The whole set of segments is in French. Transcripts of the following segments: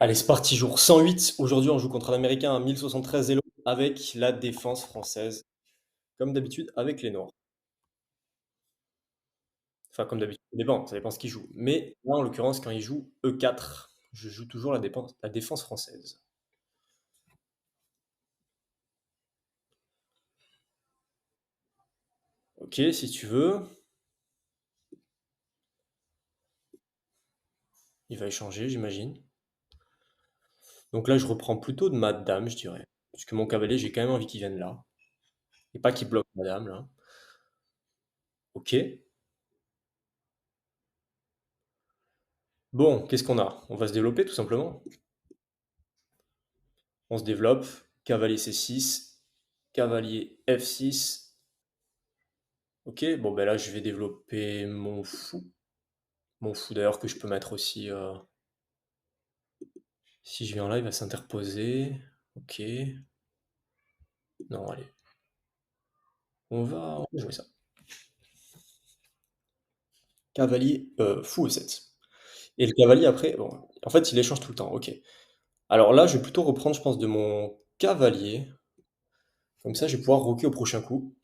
Allez, c'est parti, jour 108. Aujourd'hui, on joue contre un Américain à 1073 Elo avec la défense française, comme d'habitude avec les Noirs. Enfin, comme d'habitude, ça dépend ce qu'ils jouent. Mais là, en l'occurrence, quand ils jouent E4, je joue toujours la défense française. Ok, si tu veux. Il va échanger, j'imagine. Donc là, je reprends plutôt de ma dame, je dirais. Puisque mon cavalier, j'ai quand même envie qu'il vienne là. Et pas qu'il bloque ma dame, là. Ok. Bon, qu'est-ce qu'on a? On va se développer, tout simplement. On se développe. Cavalier C6. Cavalier F6. Ok, bon ben là je vais développer mon fou. Mon fou d'ailleurs que je peux mettre aussi. Si je viens là, il va s'interposer. Ok. Non, allez. On va jouer ça. Cavalier, fou E7. Et le cavalier après, bon, en fait il échange tout le temps. Ok. Alors là, je vais plutôt reprendre, je pense, de mon cavalier. Comme ça, je vais pouvoir roquer au prochain coup.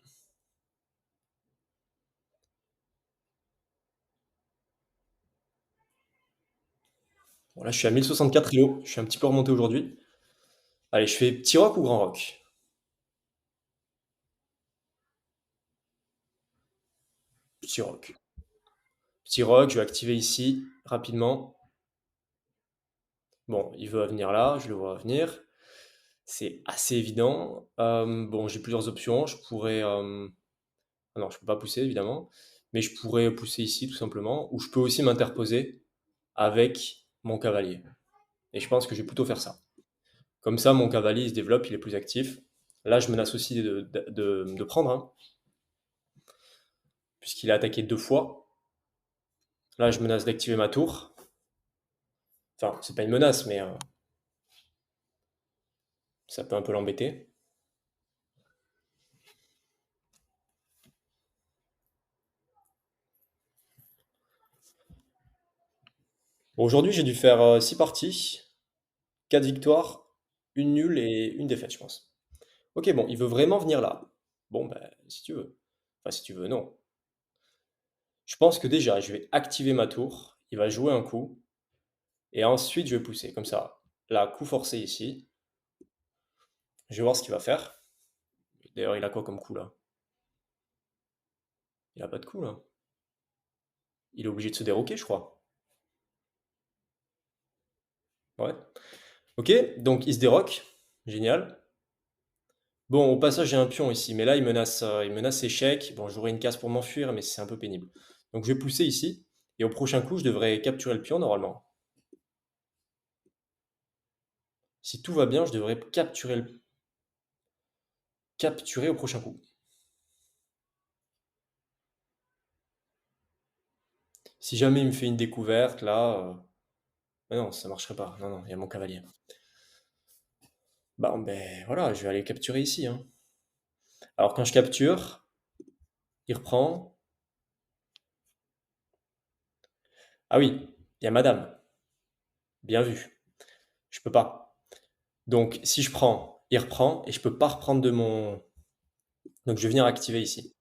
Bon, là, je suis à 1064 ilo. Je suis un petit peu remonté aujourd'hui. Allez, je fais petit roc ou grand roc? Petit roc. Petit roc, je vais activer ici rapidement. Bon, il veut venir là, je le vois venir. C'est assez évident. Bon, j'ai plusieurs options. Je pourrais. Ah non, je peux pas pousser, évidemment. Mais je pourrais pousser ici, tout simplement. Ou je peux aussi m'interposer avec mon cavalier. Et je pense que je vais plutôt faire ça. Comme ça, mon cavalier il se développe, il est plus actif. Là, je menace aussi de prendre, hein, puisqu'il a attaqué deux fois. Là, je menace d'activer ma tour. Enfin, c'est pas une menace, mais ça peut un peu l'embêter. Bon, aujourd'hui, j'ai dû faire 6 parties, 4 victoires, une nulle et une défaite, je pense. Ok, bon, il veut vraiment venir là. Bon, ben, si tu veux. Enfin, si tu veux, non. Je pense que déjà, je vais activer ma tour. Il va jouer un coup. Et ensuite, je vais pousser. Comme ça. Là, coup forcé ici. Je vais voir ce qu'il va faire. D'ailleurs, il a quoi comme coup là? Il a pas de coup là. Il est obligé de se déroquer, je crois. Ouais. Ok, donc il se déroque. Génial. Bon, au passage, j'ai un pion ici. Mais là, il menace échec. Bon, j'aurai une case pour m'enfuir, mais c'est un peu pénible. Donc, je vais pousser ici. Et au prochain coup, je devrais capturer le pion normalement. Si tout va bien, je devrais capturer au prochain coup. Si jamais il me fait une découverte, là... mais non, ça marcherait pas. Non, non, il y a mon cavalier. Bah, ben voilà, je vais aller capturer ici, hein. Alors quand je capture, il reprend. Ah oui, il y a madame. Bien vu. Je peux pas. Donc si je prends, il reprend et je peux pas reprendre de mon... Donc je vais venir activer ici.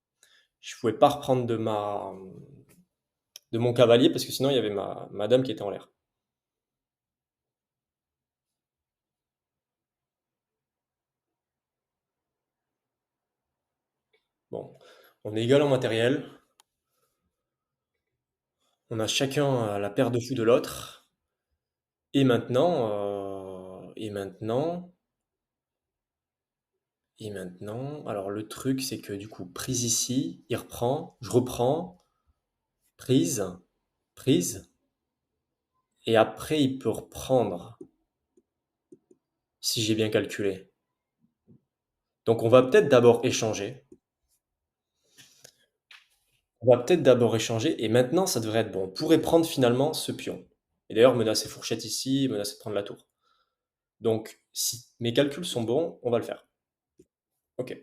Je pouvais pas reprendre de mon cavalier parce que sinon il y avait ma madame qui était en l'air. Bon, on est égal en matériel. On a chacun la paire de fous de l'autre. Et maintenant, alors le truc, c'est que du coup, prise ici, il reprend, je reprends, prise, prise, et après il peut reprendre, si j'ai bien calculé. Donc on va peut-être d'abord échanger. On va peut-être d'abord échanger, et maintenant ça devrait être bon. On pourrait prendre finalement ce pion. Et d'ailleurs, menacer fourchette ici, menacer de prendre la tour. Donc, si mes calculs sont bons, on va le faire. Ok.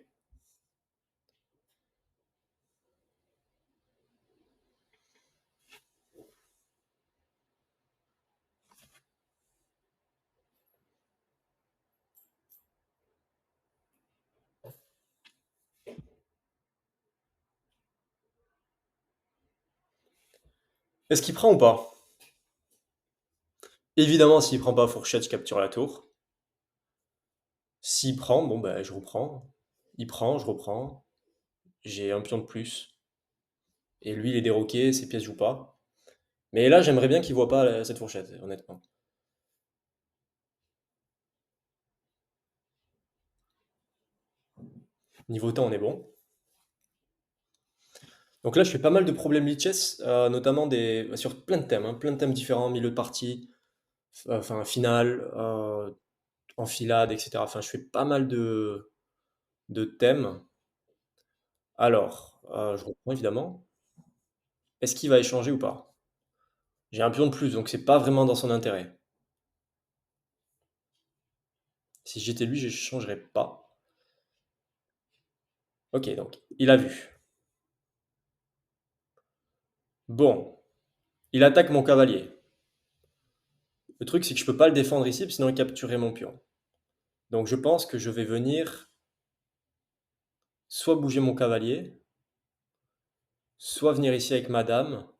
Est-ce qu'il prend ou pas? Évidemment, s'il prend pas fourchette, je capture la tour. S'il prend, bon, bah, je reprends. Il prend, je reprends. J'ai un pion de plus. Et lui, il est déroqué, ses pièces jouent pas. Mais là, j'aimerais bien qu'il voit pas cette fourchette, honnêtement. Niveau temps, on est bon. Donc là, je fais pas mal de problèmes lichess, notamment sur plein de thèmes différents, milieu de partie, enfin finale, enfilade, etc. Enfin, je fais pas mal de thèmes. Alors, je reprends évidemment. Est-ce qu'il va échanger ou pas? J'ai un pion de plus, donc c'est pas vraiment dans son intérêt. Si j'étais lui, je changerais pas. Ok, donc il a vu. Bon, il attaque mon cavalier. Le truc, c'est que je peux pas le défendre ici, sinon il capturerait mon pion. Donc je pense que je vais venir soit bouger mon cavalier, soit venir ici avec ma dame,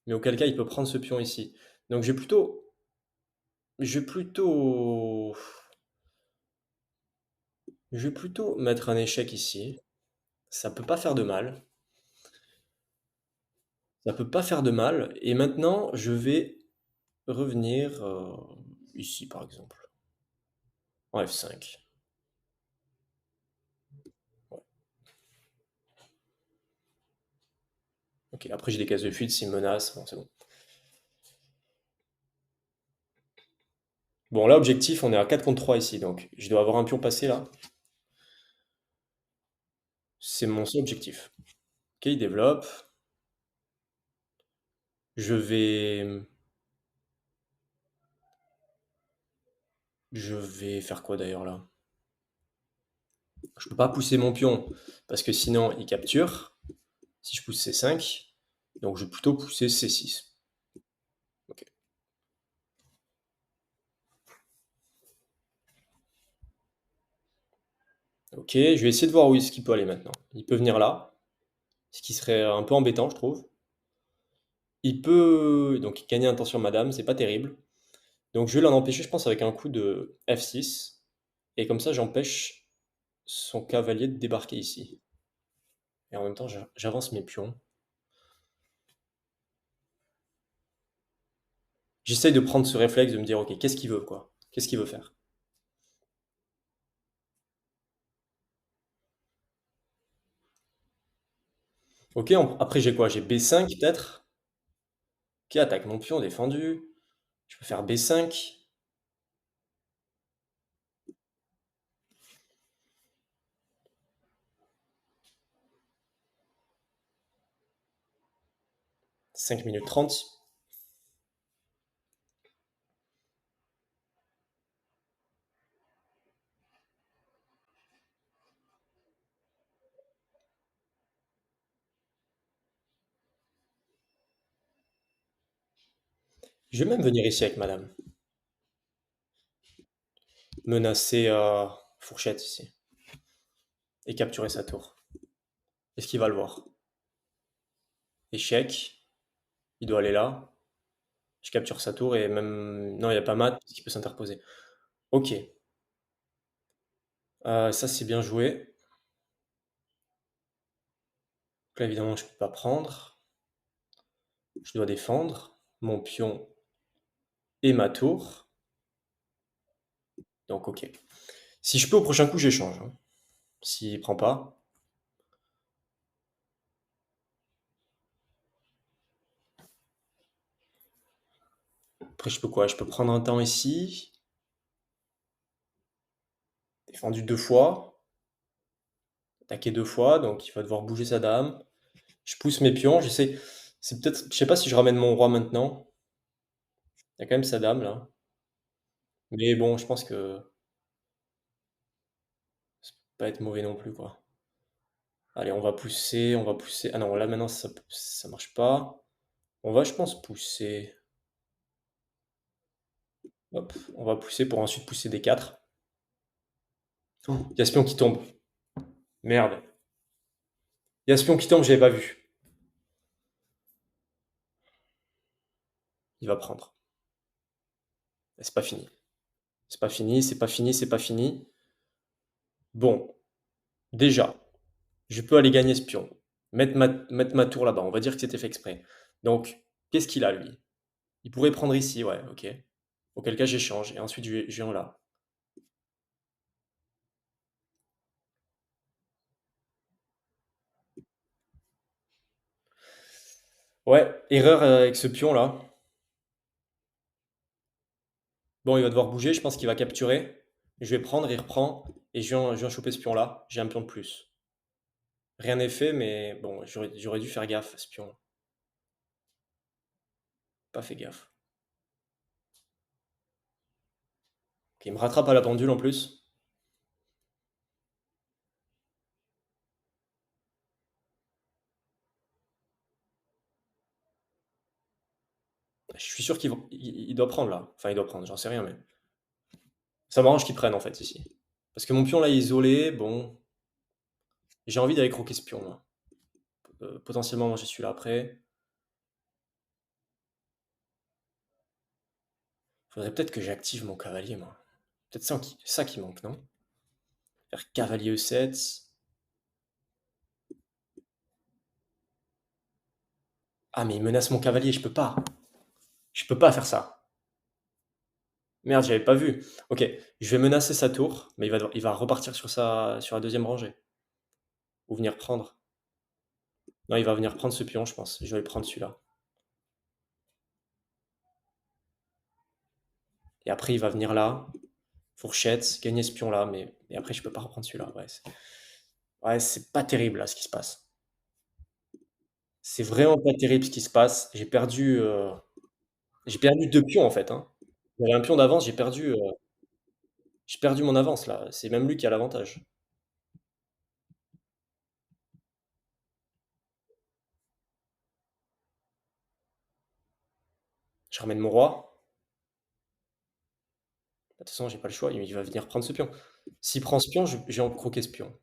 mais auquel cas il peut prendre ce pion ici. Donc je vais plutôt, je vais plutôt mettre un échec ici. Ça peut pas faire de mal. Ça peut pas faire de mal. Et maintenant, je vais revenir ici, par exemple, en F5. Ouais. Ok, après j'ai des cases de fuite s'il me menace. Bon, c'est bon. Bon, là, objectif, on est à 4 contre 3 ici, donc je dois avoir un pion passé là. C'est mon seul objectif. Ok, il développe. Je vais... Je vais faire quoi d'ailleurs là? Je peux pas pousser mon pion, parce que sinon il capture. Si je pousse C5, donc je vais plutôt pousser C6. Ok. Ok, je vais essayer de voir où est-ce qu'il peut aller maintenant. Il peut venir là, ce qui serait un peu embêtant, je trouve. Il peut donc gagner un temps sur madame, c'est pas terrible. Donc je vais l'en empêcher, je pense, avec un coup de F6. Et comme ça, j'empêche son cavalier de débarquer ici. Et en même temps, j'avance mes pions. J'essaye de prendre ce réflexe de me dire, ok, qu'est-ce qu'il veut, quoi? Qu'est-ce qu'il veut faire? Ok, après j'ai quoi? J'ai B5 peut-être? Ok, attaque mon pion, défendu. Je peux faire B5. 5 minutes 30. Je vais même venir ici avec madame. Menacer fourchette ici. Et capturer sa tour. Est-ce qu'il va le voir? Échec. Il doit aller là. Je capture sa tour et même... Non, il n'y a pas mat parce qu'il peut s'interposer. Ok. Ça, c'est bien joué. Donc là, évidemment, je peux pas prendre. Je dois défendre mon pion et ma tour. Donc, ok. Si je peux, au prochain coup, j'échange, hein. S'il prend pas. Après, je peux quoi? Je peux prendre un temps ici. Défendu deux fois. Attaqué deux fois. Donc, il va devoir bouger sa dame. Je pousse mes pions. J'essaie. C'est peut-être. Je sais pas si je ramène mon roi maintenant. Il y a quand même sa dame là. Mais bon, je pense que ça peut pas être mauvais non plus, quoi. Allez, on va pousser. On va pousser. Ah non, là maintenant, ça marche pas. On va, je pense, pousser. Hop, on va pousser pour ensuite pousser des 4. Il y a ce pion qui tombe. Merde. Il y a ce pion qui tombe, j'avais pas vu. il va prendre. Et c'est pas fini. C'est pas fini, c'est pas fini, c'est pas fini. Bon, déjà, je peux aller gagner ce pion, mettre ma tour là-bas. On va dire que c'était fait exprès. Donc, qu'est-ce qu'il a, lui? Il pourrait prendre ici, ouais, OK. Auquel cas, j'échange et ensuite je viens là. Ouais, erreur, avec ce pion-là. Bon, il va devoir bouger, je pense qu'il va capturer. Je vais prendre, il reprend et je viens choper ce pion-là. J'ai un pion de plus. Rien n'est fait, mais bon, j'aurais dû faire gaffe à ce pion. Pas fait gaffe. OK, il me rattrape à la pendule en plus. Je suis sûr qu'il doit prendre là. Enfin, il doit prendre, j'en sais rien, mais ça m'arrange qu'il prenne en fait ici. Parce que mon pion là est isolé, bon, j'ai envie d'aller croquer ce pion là. Potentiellement manger celui-là après. Faudrait peut-être que j'active mon cavalier, moi. Peut-être ça qui manque, non? Faire cavalier E7. Ah, mais il menace mon cavalier, je peux pas. Je peux pas faire ça. Merde, j'avais pas vu. Ok, je vais menacer sa tour, mais il va repartir sur la deuxième rangée. Ou venir prendre. Non, il va venir prendre ce pion, je pense. Je vais prendre celui-là. Et après, il va venir là, fourchette, gagner ce pion-là, mais et après, je peux pas reprendre celui-là. Ouais, c'est pas terrible là ce qui se passe. C'est vraiment pas terrible ce qui se passe. J'ai perdu deux pions en fait, hein. J'avais un pion d'avance, j'ai perdu mon avance là. C'est même lui qui a l'avantage. Je ramène mon roi. De toute façon, j'ai pas le choix. Il va venir prendre ce pion. S'il prend ce pion, j'ai en croquer ce pion.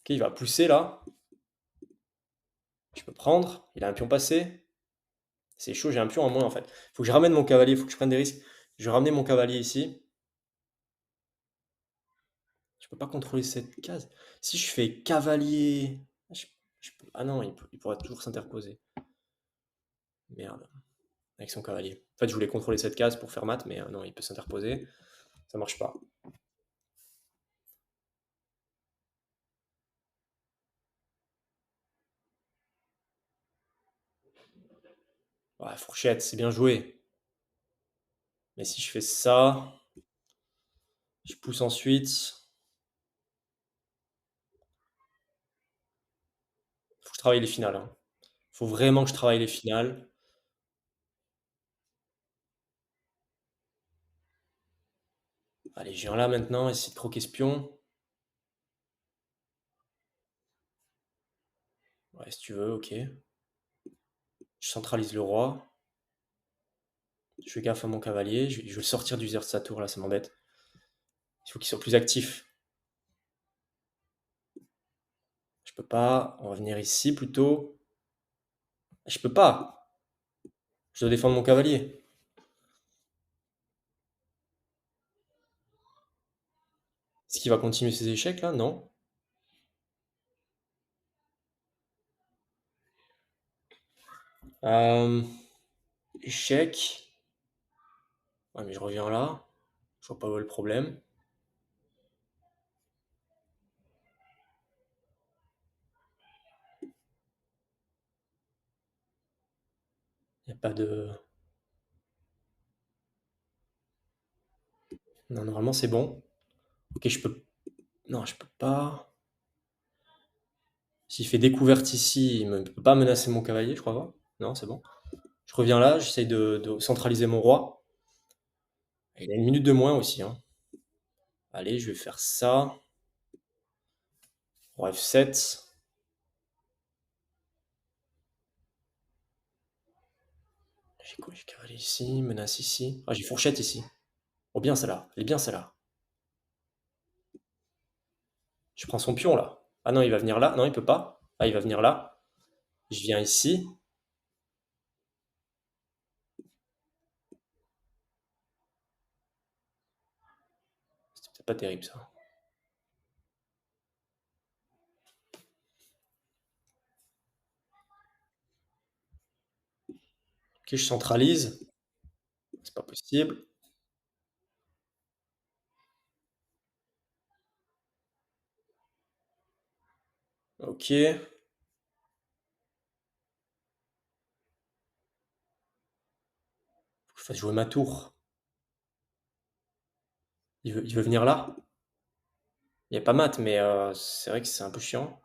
Ok, il va pousser là. Je peux prendre. Il a un pion passé. C'est chaud, j'ai un pion en moins en fait. Faut que je ramène mon cavalier, faut que je prenne des risques. Je vais ramener mon cavalier ici. Je peux pas contrôler cette case. Si je fais cavalier. Ah non, il pourra toujours s'interposer. Merde, avec son cavalier. En fait, je voulais contrôler cette case pour faire mat, mais non, il peut s'interposer. Ça marche pas. Ouais, fourchette, c'est bien joué. Mais si je fais ça, je pousse ensuite. Faut que je travaille les finales, hein. Faut vraiment que je travaille les finales. Allez, je viens là maintenant, essayer de croquer ce pion. Ouais, si tu veux, ok. Je centralise le roi. Je fais gaffe à mon cavalier. Je vais le sortir du zère de sa tour, là, ça m'embête. Il faut qu'il soit plus actif. Je peux pas. On va venir ici plutôt. Je peux pas. Je dois défendre mon cavalier. Est-ce qu'il va continuer ses échecs là? Non. Euh, échec. Ouais, mais je reviens là. Je vois pas où est le problème. Il n'y a pas de. Non, normalement c'est bon. Ok, je peux. Non, je peux pas. S'il fait découverte ici, il ne peut pas menacer mon cavalier, je crois pas. Non, c'est bon. Je reviens là, j'essaye de centraliser mon roi. Il a une minute de moins aussi, hein. Allez, je vais faire ça. Roi F7. J'ai quoi? J'ai cavalier ici, menace ici. Ah, j'ai fourchette ici. Oh bien celle-là, elle est bien celle-là. Je prends son pion là. Ah non, il va venir là. Non, il peut pas. Ah, il va venir là. Je viens ici. C'est pas terrible ça. Ok, je centralise. C'est pas possible. Ok. Faut que je fasse jouer ma tour. Il veut venir là. Il n'y a pas mat, mais c'est vrai que c'est un peu chiant.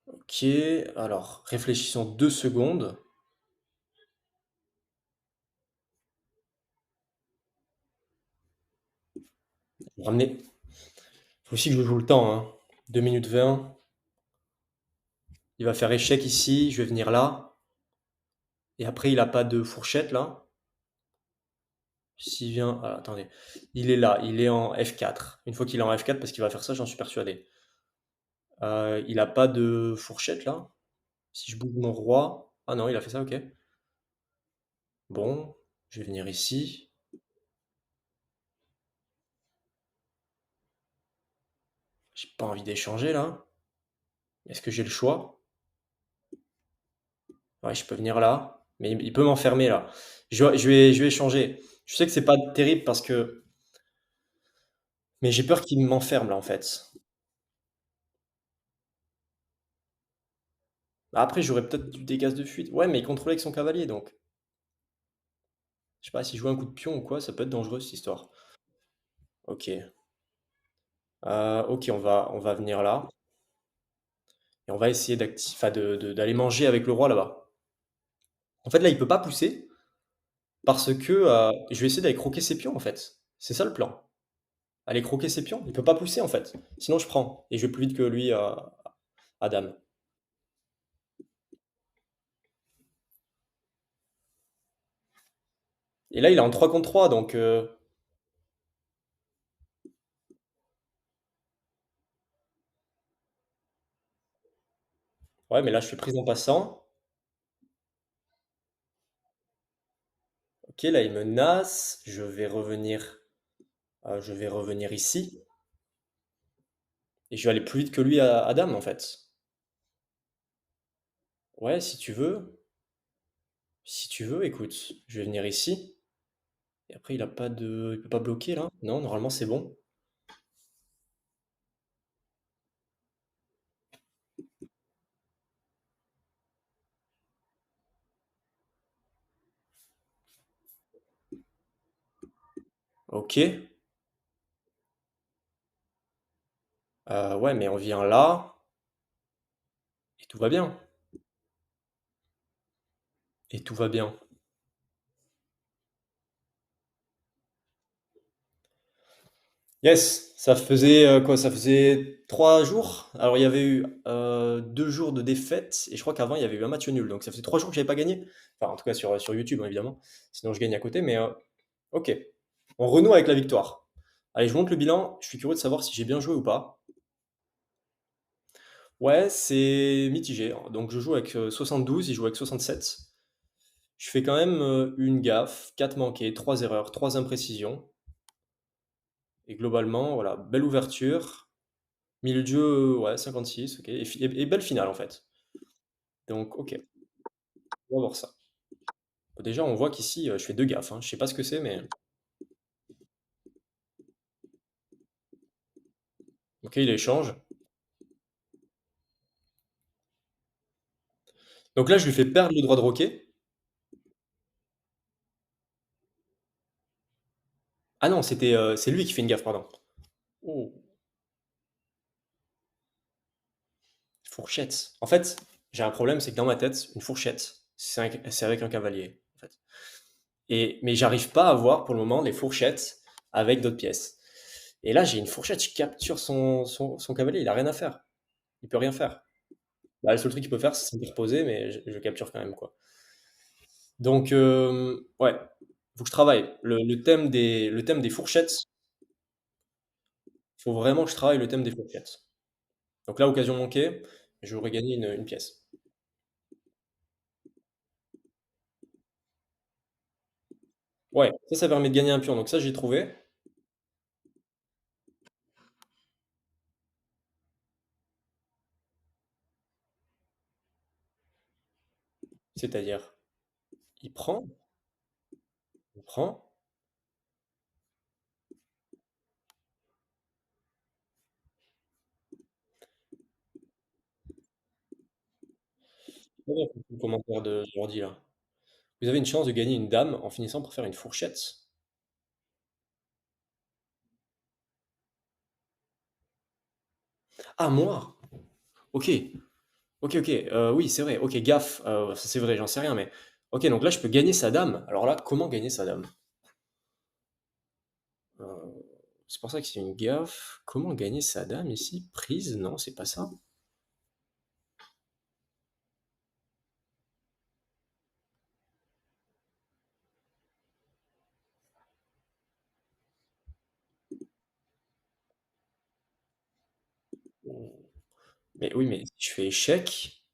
Ok, alors réfléchissons 2 secondes. Ramener. Faut aussi que je joue le temps, hein. 2 minutes 20. Il va faire échec ici. Je vais venir là. Et après, il a pas de fourchette là. S'il vient. Ah, attendez. Il est là. Il est en F4. Une fois qu'il est en F4, parce qu'il va faire ça, j'en suis persuadé. Il a pas de fourchette là. Si je bouge mon roi. Ah non, il a fait ça, ok. Bon, je vais venir ici. J'ai pas envie d'échanger là. Est-ce que j'ai le choix? Ouais, je peux venir là. Mais il peut m'enfermer là. Je vais échanger. Je sais que c'est pas terrible parce que. Mais j'ai peur qu'il m'enferme là en fait. Après, j'aurais peut-être des cases de fuite. Ouais, mais il contrôlait avec son cavalier donc. Je sais pas, si je joue un coup de pion ou quoi, ça peut être dangereux cette histoire. Ok. Ok, on va venir là. Et on va essayer enfin, d'aller manger avec le roi là-bas. En fait, là, il peut pas pousser parce que je vais essayer d'aller croquer ses pions en fait. C'est ça le plan. Aller croquer ses pions. Il peut pas pousser en fait. Sinon, je prends. Et je vais plus vite que lui à dame. Et là, il est en 3 contre 3, donc. Ouais, mais là, je suis prise en passant. Ok, là, il menace. Je vais revenir ici. Et je vais aller plus vite que lui à dame, en fait. Ouais, si tu veux. Si tu veux, écoute. Je vais venir ici. Et après, il peut pas bloquer, là. Non, normalement, c'est bon. Ok. Ouais, mais on vient là. Et tout va bien. Et tout va bien. Yes, ça faisait quoi? Ça faisait 3 jours. Alors il y avait eu 2 jours de défaite et je crois qu'avant il y avait eu un match nul. Donc ça faisait 3 jours que j'avais pas gagné. Enfin en tout cas sur YouTube hein, évidemment. Sinon je gagne à côté. Mais ok, on renoue avec la victoire. Allez, je monte le bilan. Je suis curieux de savoir si j'ai bien joué ou pas. Ouais, c'est mitigé. Donc je joue avec 72, il joue avec 67. Je fais quand même une gaffe, 4 manqués, 3 erreurs, 3 imprécisions. Et globalement, voilà, belle ouverture. Milieu de jeu, ouais, 56, ok. Et belle finale en fait. Donc, ok, on va voir ça. Bon, déjà, on voit qu'ici, je fais 2 gaffes, hein. Je sais pas ce que c'est, mais. Ok, il échange. Donc là, je lui fais perdre le droit de roquet. Ah non, c'est lui qui fait une gaffe, pardon. Oh, fourchette. En fait, j'ai un problème, c'est que dans ma tête, une fourchette, c'est avec un cavalier, en fait. Mais j'arrive pas à voir pour le moment les fourchettes avec d'autres pièces. Et là, j'ai une fourchette, je capture son cavalier, il a rien à faire. Il peut rien faire. Bah, le seul truc qu'il peut faire, c'est s'interposer, mais je capture quand même, quoi. Donc, ouais, faut que je travaille. Le thème des fourchettes, faut vraiment que je travaille le thème des fourchettes. Donc là, occasion manquée, j'aurais gagné une pièce. Ouais, ça permet de gagner un pion. Donc ça, j'ai trouvé. C'est-à-dire, il prend, il prend. Très bien, le commentaire de Jordi là. Vous avez une chance de gagner une dame en finissant par faire une fourchette. Ah, moi? Ok, ok. Oui, c'est vrai. Ok, gaffe. Ça, c'est vrai, j'en sais rien, mais. Ok, donc là, je peux gagner sa dame. Alors là, comment gagner sa dame? Euh, c'est pour ça que c'est une gaffe. Comment gagner sa dame ici? Prise? Non, c'est pas ça. Mais oui, mais si je fais échec.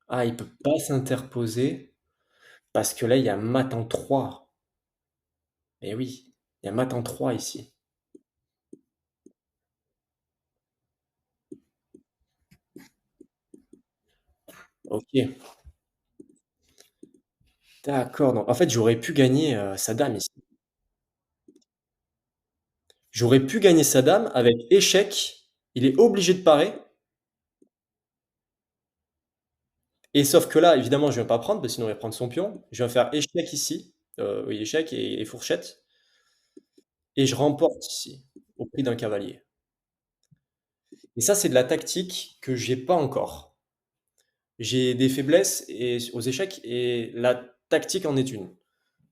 Ah, il peut pas s'interposer parce que là, il y a mat en 3. Mais oui, il y a mat en 3 ici. Ok, d'accord. Donc, en fait, j'aurais pu gagner sa dame ici. J'aurais pu gagner sa dame avec échec. Il est obligé de parer. Et sauf que là, évidemment, je ne vais pas prendre, parce que sinon il va prendre son pion. Je vais faire échec ici. Oui, échec et fourchette. Et je remporte ici, au prix d'un cavalier. Et ça, c'est de la tactique que j'ai pas encore. J'ai des faiblesses aux échecs et la tactique en est une.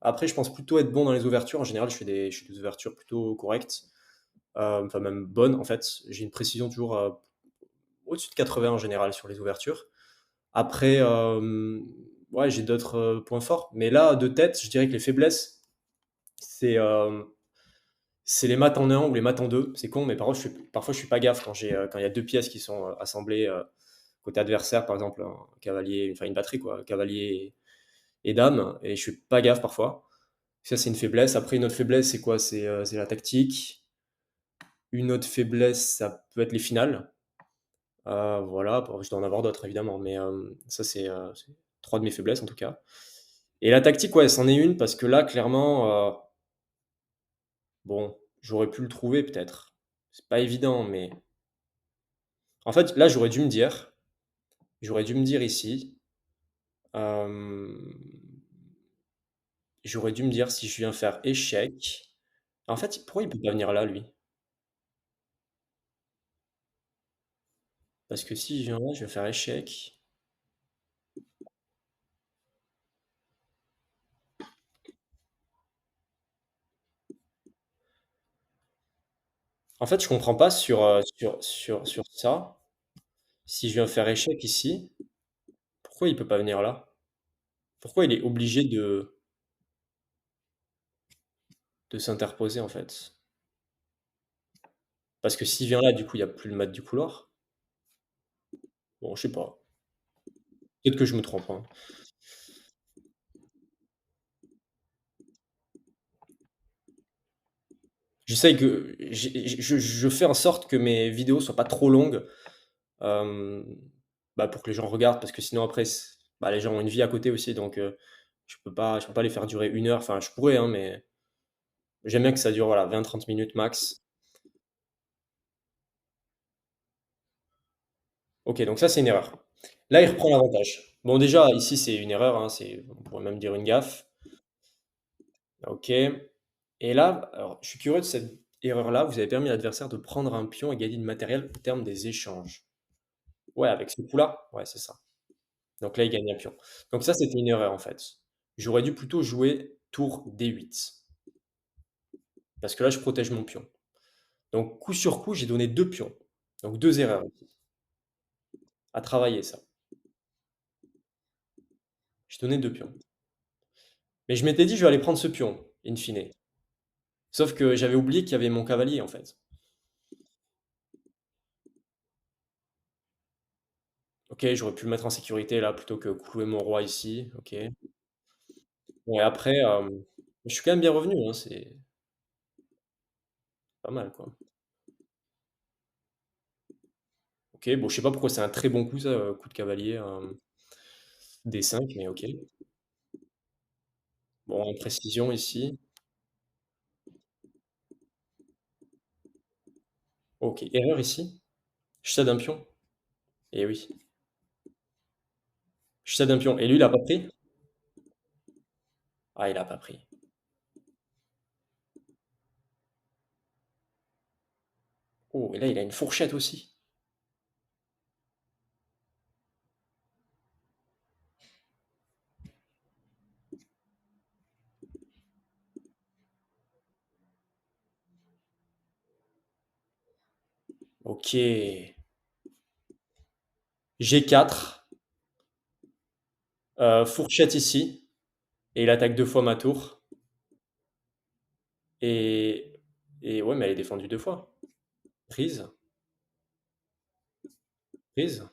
Après, je pense plutôt être bon dans les ouvertures. En général, je fais des ouvertures plutôt correctes, enfin même bonnes en fait. J'ai une précision toujours au-dessus de 80 en général sur les ouvertures. Après, ouais, j'ai d'autres points forts. Mais là, de tête, je dirais que les faiblesses, c'est c'est les maths en un ou les maths en 2. C'est con, mais parfois je suis pas gaffe quand il y a deux pièces qui sont assemblées côté adversaire, par exemple un cavalier, enfin une batterie quoi, cavalier et dame, et je suis pas gaffe parfois. Ça, c'est une faiblesse. Après, une autre faiblesse, c'est quoi? C'est la tactique. Une autre faiblesse, ça peut être les finales. Voilà, bon, je dois en avoir d'autres évidemment, mais ça, c'est trois de mes faiblesses en tout cas. Et la tactique, ouais, c'en est une parce que là, clairement, bon, j'aurais pu le trouver peut-être. C'est pas évident, mais en fait, là, j'aurais dû me dire ici, euh, j'aurais dû me dire si je viens faire échec. En fait, pourquoi il peut pas venir là, lui? Parce que si je viens là, je vais faire échec. En fait, je comprends pas sur ça. Si je viens faire échec ici, pourquoi il peut pas venir là? Pourquoi il est obligé de s'interposer en fait? Parce que s'il vient là, du coup, il y a plus le mat du couloir. Bon, je sais pas. Peut-être que je me trompe, hein. J'essaye que je fais en sorte que mes vidéos soient pas trop longues, euh, bah, pour que les gens regardent, parce que sinon après, bah, les gens ont une vie à côté aussi, donc je peux pas les faire durer 1 heure. Enfin, je pourrais, hein, mais j'aime bien que ça dure voilà 20-30 minutes max. Ok, donc ça c'est une erreur. Là, il reprend l'avantage. Bon, déjà ici c'est une erreur, hein, on pourrait même dire une gaffe. Ok. Et là, alors, je suis curieux de cette erreur-là. Vous avez permis à l'adversaire de prendre un pion et gagner du matériel au terme des échanges. Ouais, avec ce coup-là. Ouais, c'est ça. Donc là, il gagne un pion. Donc ça, c'était une erreur en fait. J'aurais dû plutôt jouer tour D8. Parce que là, je protège mon pion. Donc coup sur coup, j'ai donné deux pions. Donc deux erreurs à travailler ça. J'ai donné 2 pions. Mais je m'étais dit: «Je vais aller prendre ce pion, in fine». Sauf que j'avais oublié qu'il y avait mon cavalier, en fait. OK, j'aurais pu le mettre en sécurité là, plutôt que clouer mon roi ici, OK. Bon et après, je suis quand même bien revenu, hein, c'est pas mal, quoi. OK, bon, je sais pas pourquoi c'est un très bon coup ça, coup de cavalier, D5, mais OK. Bon, imprécision ici. OK, erreur ici. Je cède un pion. Eh oui, je cède un pion et lui, il a pas pris? Ah, il a pas pris. Oh et là, il a une fourchette aussi. OK. G4, fourchette ici et il attaque 2 fois ma tour et ouais, mais elle est défendue 2 fois. Prise, prise,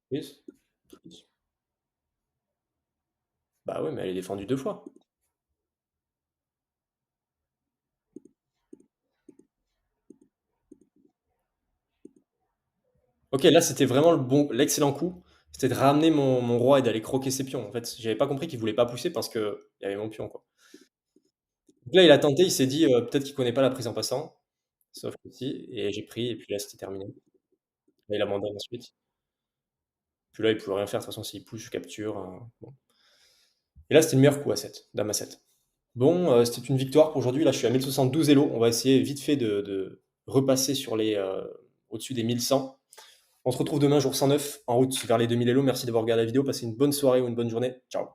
prise, prise. Bah, ouais, mais elle est défendue 2 fois. OK, là, c'était vraiment l'excellent coup, c'était de ramener mon roi et d'aller croquer ses pions. En fait, j'avais pas compris qu'il voulait pas pousser parce qu'il y avait mon pion, quoi. Donc là, il a tenté, il s'est dit, «Peut-être qu'il connaît pas la prise en passant», sauf que si et j'ai pris et puis là, c'était terminé. Là, il abandonne ensuite. Puis là, il pouvait rien faire de toute façon s'il pousse, je capture, bon. Et là, c'était le meilleur coup à 7, dame à 7. Bon, c'était une victoire pour aujourd'hui. Là, je suis à 1072 Elo. On va essayer vite fait de repasser sur les, au-dessus des 1100. On se retrouve demain, jour 109, en route vers les 2000 Elo. Merci d'avoir regardé la vidéo. Passez une bonne soirée ou une bonne journée. Ciao.